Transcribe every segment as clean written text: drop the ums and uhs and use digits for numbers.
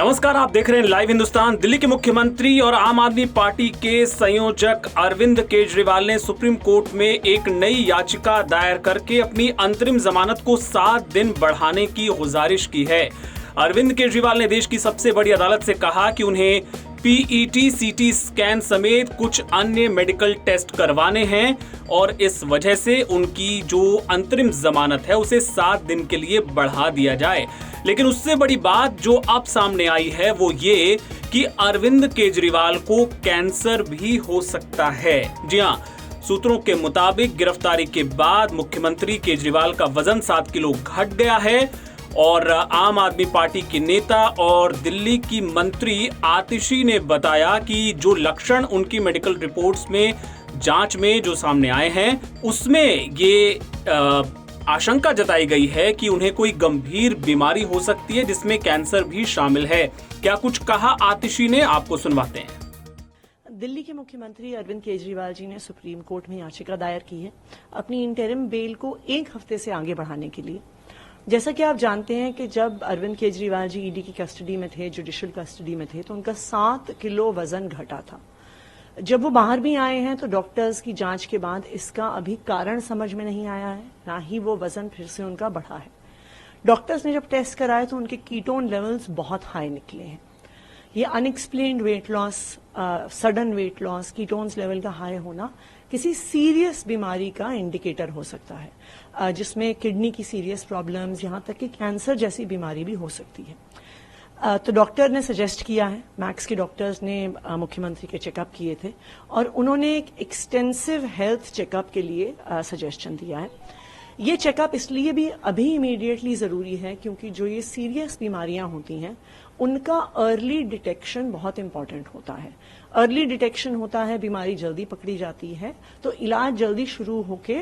नमस्कार, आप देख रहे हैं लाइव हिंदुस्तान। दिल्ली के मुख्यमंत्री और आम आदमी पार्टी के संयोजक अरविंद केजरीवाल ने सुप्रीम कोर्ट में एक नई याचिका दायर करके अपनी अंतरिम जमानत को 7 दिन बढ़ाने की गुजारिश की है। अरविंद केजरीवाल ने देश की सबसे बड़ी अदालत से कहा कि उन्हें पीईटी, सीटी स्कैन समेत कुछ अन्य मेडिकल टेस्ट करवाने हैं और इस वजह से उनकी जो अंतरिम जमानत है उसे 7 दिन के लिए बढ़ा दिया जाए। लेकिन उससे बड़ी बात जो अब सामने आई है वो ये कि अरविंद केजरीवाल को कैंसर भी हो सकता है। जी हां, सूत्रों के मुताबिक गिरफ्तारी के बाद मुख्यमंत्री केजरीवाल का वजन 7 किलो घट गया है और आम आदमी पार्टी के नेता और दिल्ली की मंत्री आतिशी ने बताया कि जो लक्षण उनकी मेडिकल रिपोर्ट्स में जांच में जो सामने आए हैं उसमें ये आशंका जताई गई है कि उन्हें कोई गंभीर बीमारी हो सकती है जिसमें कैंसर भी शामिल है। क्या कुछ कहा आतिशी ने, आपको सुनवाते हैं। दिल्ली के मुख्यमंत्री अरविंद केजरीवाल जी ने सुप्रीम कोर्ट में याचिका दायर की है अपनी इंटरिम बेल को 1 हफ्ते से आगे बढ़ाने के लिए। जैसा कि आप जानते हैं कि जब अरविंद केजरीवाल जी ईडी की कस्टडी में थे, जुडिशियल कस्टडी में थे, तो उनका 7 किलो वजन घटा था। जब वो बाहर भी आए हैं तो डॉक्टर्स की जांच के बाद इसका अभी कारण समझ में नहीं आया है, ना ही वो वजन फिर से उनका बढ़ा है। डॉक्टर्स ने जब टेस्ट कराए तो उनके कीटोन लेवल्स बहुत हाई निकले हैं। ये unexplained weight loss, sudden weight loss, ketones level का हाई होना किसी सीरियस बीमारी का इंडिकेटर हो सकता है, जिसमें किडनी की सीरियस प्रॉब्लम्स, यहाँ तक कि कैंसर जैसी बीमारी भी हो सकती है। तो डॉक्टर ने सजेस्ट किया है, मैक्स के डॉक्टर्स ने मुख्यमंत्री के चेकअप किए थे और उन्होंने एक एक्सटेंसिव हेल्थ चेकअप के लिए सजेशन दिया है। ये चेकअप इसलिए भी अभी इमीडिएटली जरूरी है क्योंकि जो ये सीरियस बीमारियां होती हैं उनका अर्ली डिटेक्शन बहुत इंपॉर्टेंट होता है। अर्ली डिटेक्शन होता है, बीमारी जल्दी पकड़ी जाती है तो इलाज जल्दी शुरू होके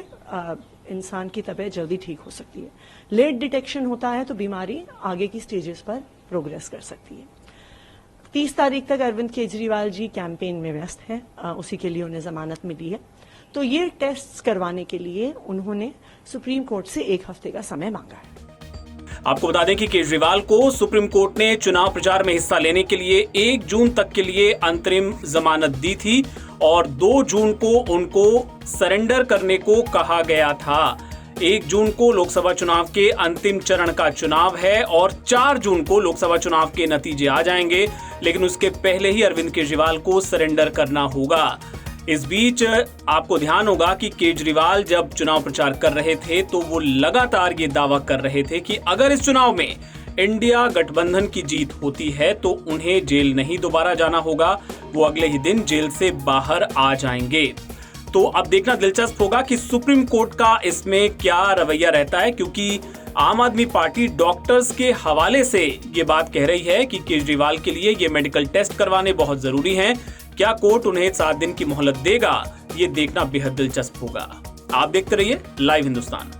इंसान की तबीयत जल्दी ठीक हो सकती है। लेट डिटेक्शन होता है तो बीमारी आगे की स्टेजेस पर प्रोग्रेस कर सकती है। 30 तारीख तक अरविंद केजरीवाल जी कैंपेन में व्यस्त हैं, उसी के लिए उन्हें जमानत मिली है। तो ये टेस्ट करवाने के लिए उन्होंने सुप्रीम कोर्ट से 1 हफ्ते का समय मांगा है। आपको बता दें कि केजरीवाल को सुप्रीम कोर्ट ने चुनाव प्रचार में हिस्सा लेने के लिए 1 जून तक के लिए अंतरिम जमानत दी थी और 2 जून को उनको सरेंडर करने को कहा गया था। 1 जून को लोकसभा चुनाव के अंतिम चरण का चुनाव है और 4 जून को लोकसभा चुनाव के नतीजे आ जाएंगे, लेकिन उसके पहले ही अरविंद केजरीवाल को सरेंडर करना होगा। इस बीच आपको ध्यान होगा कि केजरीवाल जब चुनाव प्रचार कर रहे थे तो वो लगातार ये दावा कर रहे थे कि अगर इस चुनाव में इंडिया गठबंधन की जीत होती है तो उन्हें जेल नहीं दोबारा जाना होगा, वो अगले ही दिन जेल से बाहर आ जाएंगे। तो अब देखना दिलचस्प होगा कि सुप्रीम कोर्ट का इसमें क्या रवैया रहता है, क्योंकि आम आदमी पार्टी डॉक्टर्स के हवाले से ये बात कह रही है कि केजरीवाल के लिए ये मेडिकल टेस्ट करवाने बहुत जरूरी हैं। क्या कोर्ट उन्हें 7 दिन की मोहलत देगा, ये देखना बेहद दिलचस्प होगा। आप देखते रहिए लाइव हिंदुस्तान।